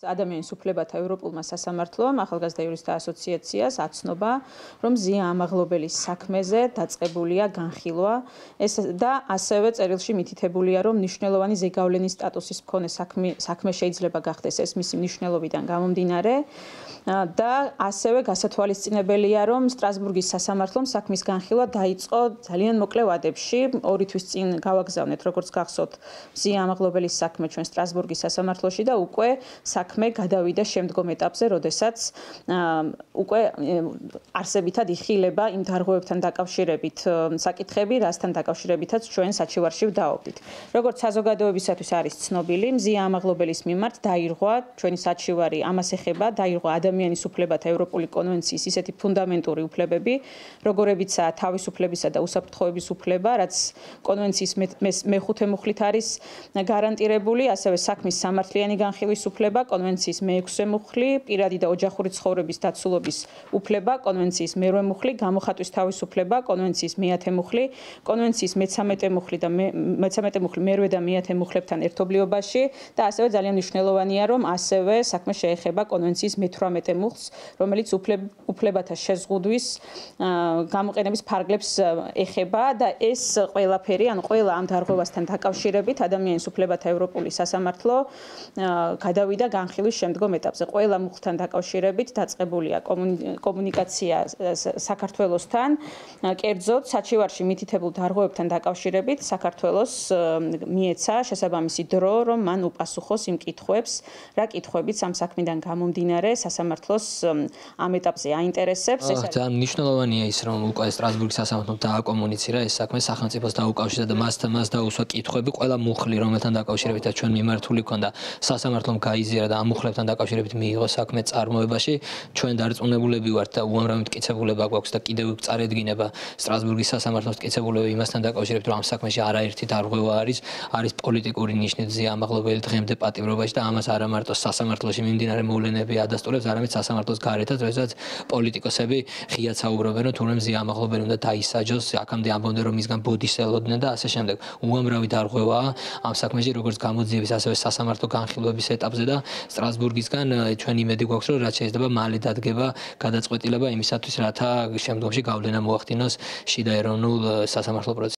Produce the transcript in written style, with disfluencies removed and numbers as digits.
ადამიანის უფლებათა ევროპულმა სასამართლომ ახალგაზრდა იურისტთა ასოციაციას აცნობა, რომ ზია ამაღლობელის საქმეზე დაწყებულია განხილვა და ასევე წერილში მითითებულია, რომ მნიშვნელოვანი ზეგავლენის სტატუსის მქონე საქმე შეიძლება გახდეს ეს მისი მნიშვნელობიდან გამომდინარე და ასევე გასათვალისწინებელია, რომ სტრასბურგის სასამართლომ საქმის განხილვა დაიწყო ძალიან მოკლე ვადებში. 2 თვის წინ გავაგზავნეთ, როგორც გახსოვთ, ზია ამაღლობელის საქმე ჩვენ სტრასბურგის სასამართლოში და უკვე საქმე გადავიდა შემდგომ ეტაპზე, როდესაც უკვე არსებითად იხილება იმ დარღვევებთან დაკავშირებით საკითხები, რასთან დაკავშირებითაც ჩვენ საჩივარში ვდაობდით. როგორც საზოგადოებისათვის არის ცნობილი, ზია ამაღლობელის მიმართ დაირღვა ჩვენი საჩივარი, ამას ეხება დაირღვა ადამიანის უფლებათა ევროპული კონვენციის ისეთი ფუნდამენტური უფლებები, როგორებიცაა თავისუფლებისა და უსაფრთხოების უფლება, რაც კონვენციის მე-5 მუხლით არის გარანტირებული, ასევე საქმის სამართლიანი განხილვის უფლება, კონვენციის მე-6 მუხლი, პირადი და ოჯახური ცხოვრების დაცულობის უფლება, კონვენციის მე-8 მუხლი, გამოხატვის თავისუფლება, კონვენციის მე-10 მუხლი, კონვენციის მე-13 მუხლი და მე-13 მუხლი მე-8 და მე-10 მუხლებთან ერთობლიობაში და ასევე ძალიან მნიშვნელოვანია, რომ ასევე საქმე შეეხება კონვენციის მე-18 მუხლს, რომელიც უფლებათა შეზღუდვის გამოყენების ფარგლებს ეხება და ეს ყველაფერი, ანუ ყველა ამ დარღვევასთან დაკავშირებით ადამიანის უფლებათა ევროპული სასამართლო გადავიდა განხილვის შემდგომ ეტაპზე. ყველა მუხლთან დაკავშირებით დაწყებულია კომუნიკაცია საქართველოსთან, კერძოდ საჩივარში მითითებულ დარღვევებთან დაკავშირებით საქართველოს მიეცა შესაბამისი დრო, რომ მან უპასუხოს იმ კითხვებს, რა კითხვებიც ამ საქმიდან გამომდინარე სასამართლოს ამ ეტაპზე აინტერესებს. ძალიან მნიშვნელოვანია ის, რომ უკვე სტრასბურგის სასამართლომ დააკომუნიცირა ეს საქმე სახელმწიფოს დაუკავშირა და მას დაუსვა კითხვები ყველა მუხლი, რომელთან დაკავშირებითაც ჩვენ მიმართული ქონდა სასამართლომ გაიზიარა და ამ მუხლებთან დაკავშირებით მიიღო საქმე წარმოებაში. ჩვენ დარწმუნებულები ვართ და უამრავი მტკიცებულება გვაქვს და კიდევ წარედგინება სტრასბურგის სასამართლოს მტკიცებულება იმასთან დაკავშირებით, რომ ამ საქმეში არაერთი დარღვევა არის პოლიტიკური ნიშნით ზია ამაღლობელი დღემდე პატიმრობაში და ამას არა მარტო სასამართლოში მიმდინარე მოვლენები ადასტურებს, არამედ სასამართლოს გარეთაც, როდესაც პოლიტიკოსები ღიად საუბრობენ, რომ თუნდაც ზია ამაღლობელი უნდა დაისაჯოს, აქამდე ამბობდნენ, რომ მისგან ბოდიშს ელოდნენ და ასე შემდეგ. უამრავი დარღვევაა ამ საქმეში, როგორც გამოძიების, ასევე სასამართლო განხილვების ეტაპზე და სტრასბურგისგან ჩვენ იმედი გვაქვს, რომ რაც შეიძლება მალე დადგება გადაწყვეტილება იმისათვის, რათა შემდგომში გავლენა მოახდინოს შიდა ეროვნულ სასამართლო პროცესში.